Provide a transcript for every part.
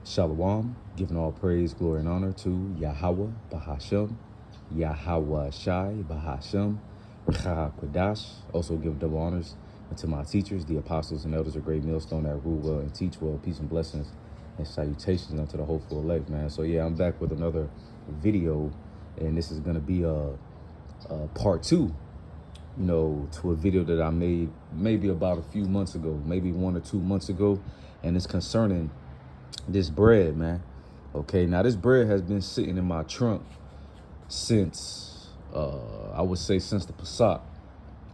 Shalom, giving all praise, glory, and honor to Yahweh Bahashem, Yahweh Shai Bahashem, Recha Kodash. Also give double honors to my teachers, the apostles and elders of Great Millstone that rule well and teach well. Peace and blessings and salutations unto the hopeful elect, man. So yeah, I'm back with another video, and this is gonna be a part two, to a video that I made maybe about a few months ago, maybe 1 or 2 months ago, and it's concerning this bread, man. Okay, now this bread has been sitting in my trunk since I would say since the Passat.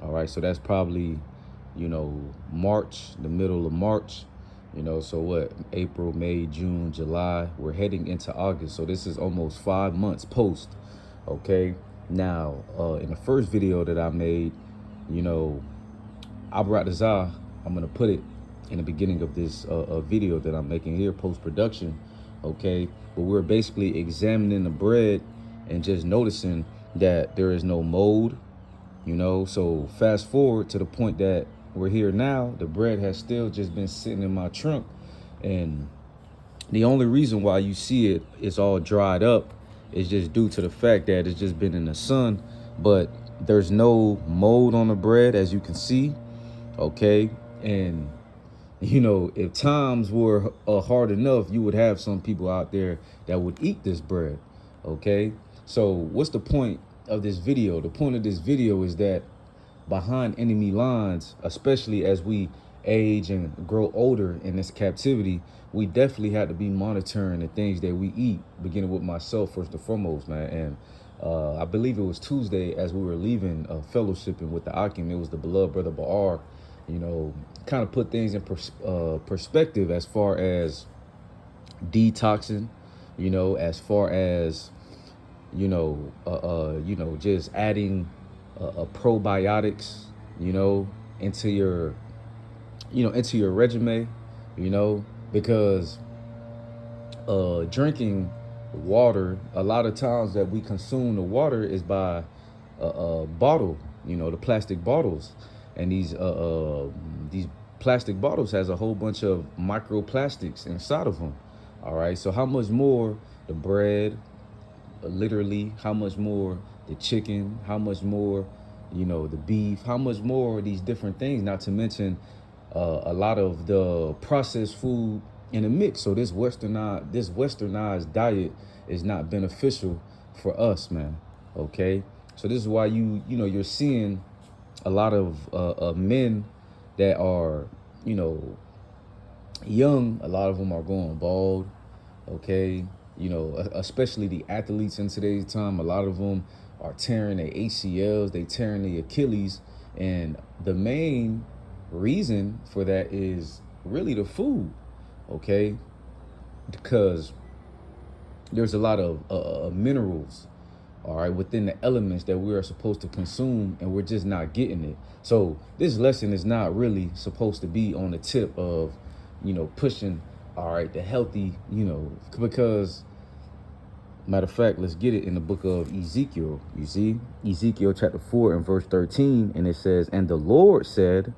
All right, so that's probably March, the middle of March. So what, April, May, June, July, we're heading into August, so this is almost 5 months post. Okay, now in the first video that I made, Abrat Azah, I'm gonna put it in the beginning of this video that I'm making here, post-production, okay? But we're basically examining the bread and just noticing that there is no mold, So fast forward to the point that we're here now, the bread has still just been sitting in my trunk. And the only reason why you see it is all dried up is just due to the fact that it's just been in the sun. But there's no mold on the bread, as you can see, okay? And if times were hard enough, you would have some people out there that would eat this bread, okay? So what's the point of this video? The point of this video is that behind enemy lines, especially as we age and grow older in this captivity, we definitely had to be monitoring the things that we eat, beginning with myself first and foremost, man. And I believe it was Tuesday as we were leaving fellowshipping with the Akim. It was the beloved brother Baar, kind of put things in perspective as far as detoxing, as far as, just adding probiotics, into your, into your regimen, because drinking water, a lot of times that we consume the water is by a bottle, the plastic bottles. And these plastic bottles has a whole bunch of microplastics inside of them. All right, so how much more the bread, literally, how much more the chicken, how much more, the beef, how much more these different things, not to mention a lot of the processed food in the mix. So this westernized diet is not beneficial for us, man. Okay, so this is why you're seeing a lot of men that are, young. A lot of them are going bald, okay? Especially the athletes in today's time, a lot of them are tearing their ACLs, they tearing their Achilles. And the main reason for that is really the food, okay? Because there's a lot of minerals, all right, within the elements that we are supposed to consume, and we're just not getting it. So this lesson is not really supposed to be on the tip of, pushing, all right, the healthy, because matter of fact, let's get it in the book of Ezekiel. You see, Ezekiel chapter 4 and verse 13, and it says, "And the Lord said,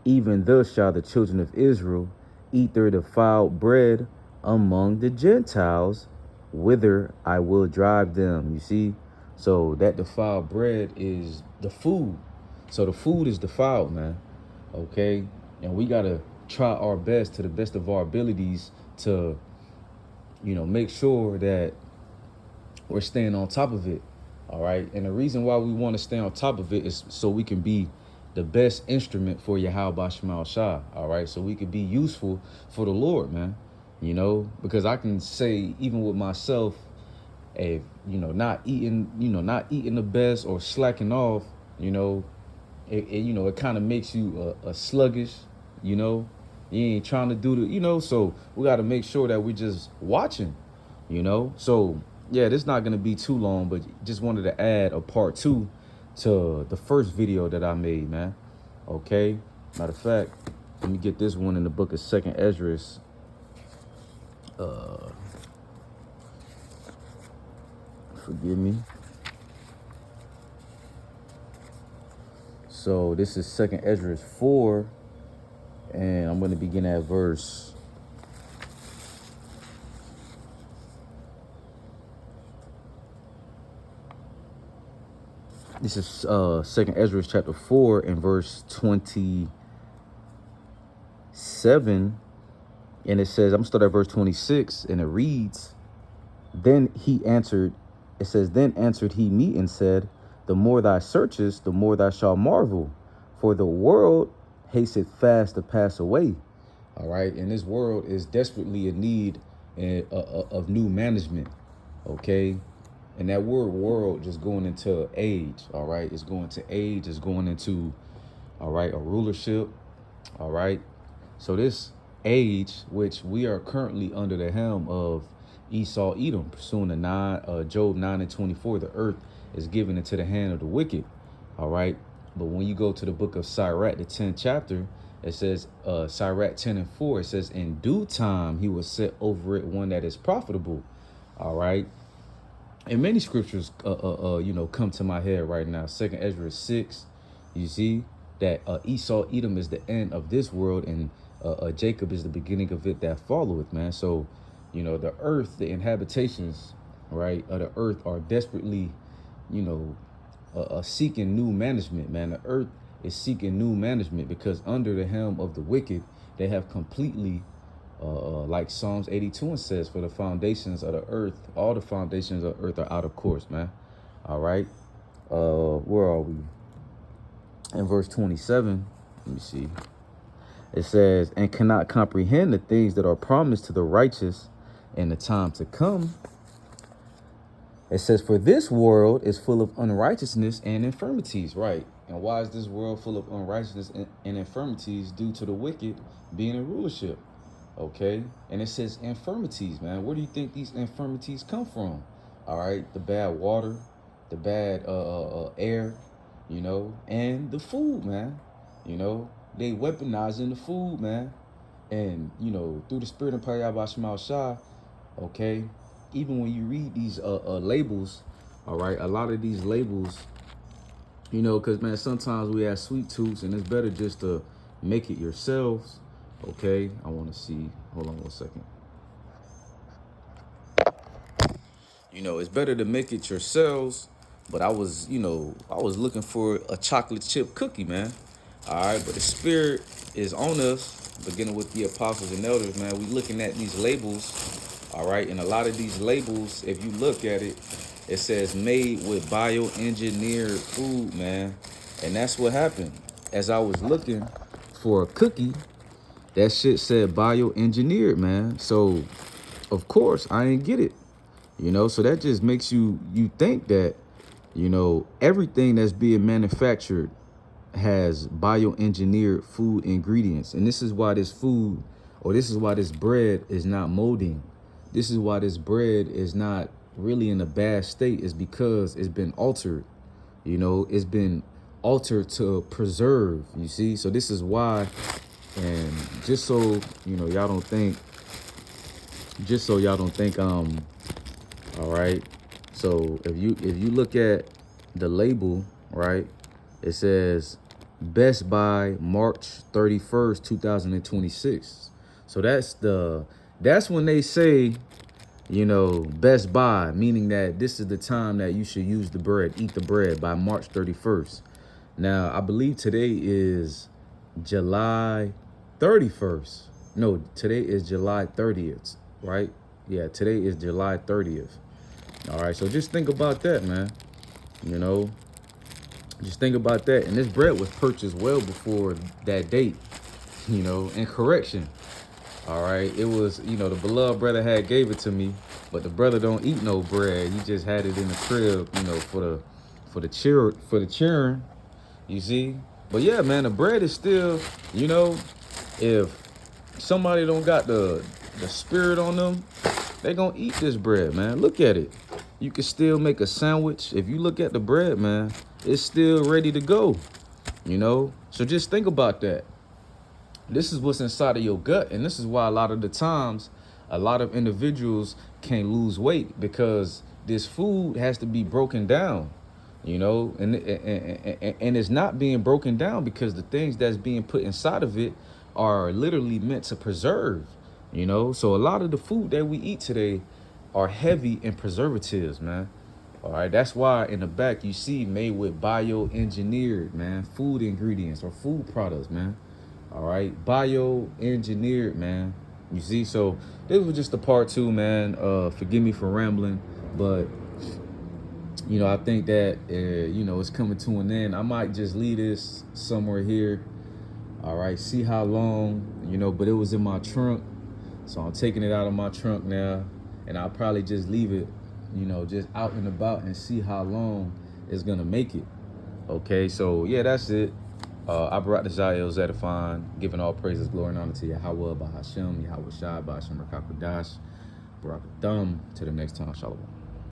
even thus shall the children of Israel eat their defiled bread among the Gentiles, whither I will drive them." You see, so that defiled bread is the food. So the food is defiled, man. Okay, and we gotta try our best, to the best of our abilities, to make sure that we're staying on top of it. All right, and the reason why we want to stay on top of it is so we can be the best instrument for Yahweh Shemal Shah. All right, so we could be useful for the Lord, man. Because I can say, even with myself, if not eating the best or slacking off, it kind of makes you a sluggish. You ain't trying to do so we got to make sure that we just watching. So yeah, this is not going to be too long, but just wanted to add a part 2 to the first video that I made, man. Okay, matter of fact, let me get this one in the book of Second Esdras. Forgive me. So this is Second Esdras 4, and I'm going to begin at verse This is Second Ezra chapter 4 and verse 27, and it says, I'm gonna start at verse 26, and it reads, Then he answered, it says, Then answered he me and said, The more thou searchest, the more thou shalt marvel, for the world hasteth fast to pass away. All right, and this world is desperately in need of new management. Okay, and that word world just going into age. All right, it's going to age. It's going into, all right, a rulership. All right, so this age, which we are currently under the helm of Esau, Edom, pursuing Job 9:24, the earth is given into the hand of the wicked. All right, but when you go to the book of Sirach, the 10th chapter, it says, Sirach 10:4, it says, in due time he will set over it one that is profitable. All right, and many scriptures, come to my head right now. Second Ezra 6, you see that Esau, Edom is the end of this world, and Jacob is the beginning of it that followeth, man. So, the earth, the inhabitations, right, of the earth are desperately, seeking new management, man. The earth is seeking new management because under the helm of the wicked, they have completely, like Psalms 82 says, for the foundations of the earth, all the foundations of the earth are out of course, man. All right. Where are we? In verse 27, let me see. It says, and cannot comprehend the things that are promised to the righteous in the time to come. It says, for this world is full of unrighteousness and infirmities, right? And why is this world full of unrighteousness and infirmities? Due to the wicked being in rulership. Okay, and it says infirmities, man. Where do you think these infirmities come from? All right, the bad water, the bad air, and the food, man. They weaponizing the food, man. And through the spirit of Payabashmal Shah, okay, even when you read these labels, all right, a lot of these labels, because man, sometimes we have sweet tooths, and it's better just to make it yourselves. Okay, I want to see. Hold on 1 second. It's better to make it yourselves. But I was looking for a chocolate chip cookie, man. All right, but the spirit is on us, beginning with the apostles and elders, man. We looking at these labels, all right, and a lot of these labels, if you look at it, it says made with bioengineered food, man, and that's what happened. As I was looking for a cookie, that shit said bioengineered, man. So, of course, I ain't get it. So that just makes you think that, everything that's being manufactured has bioengineered food ingredients. And this is why this food, or this is why this bread is not molding. This is why this bread is not really in a bad state, is because it's been altered. It's been altered to preserve, you see? So this is why, and just so, y'all don't think, all right. So if you look at the label, right, it says Best Buy March 31st, 2026. So that's when they say, Best Buy, meaning that this is the time that you should use the bread, eat the bread by March 31st. Now, I believe today is July 31st. No, today is July 30th, right? Yeah, today is July 30th. All right, so just think about that, man. Just think about that. And this bread was purchased well before that date, and correction. All right, it was, the beloved brother had gave it to me, but the brother don't eat no bread. He just had it in the crib, for the cheering, you see. But yeah, man, the bread is still, if somebody don't got the spirit on them, they gonna eat this bread, man. Look at it. You can still make a sandwich. If you look at the bread, man, it's still ready to go, So just think about that. This is what's inside of your gut. And this is why a lot of the times, a lot of individuals can't lose weight, because this food has to be broken down, and it's not being broken down because the things that's being put inside of it are literally meant to preserve, So a lot of the food that we eat today are heavy in preservatives, man. All right, that's why in the back you see made with bioengineered, man, food ingredients or food products, man. All right, bioengineered, man. You see, so this was just a part two, man. Forgive me for rambling, but I think that it's coming to an end. I might just leave this somewhere here. All right, see how long, but it was in my trunk, so I'm taking it out of my trunk now, and I'll probably just leave it, just out and about and see how long it's gonna make it. Okay, so yeah, that's it. I brought the Zael Zedafon, giving all praises, glory, and honor to Yahweh, Bahashem, Yahweh Shai, Bahashem Rakakwadash, Barakatham. Till the next time, Shalom.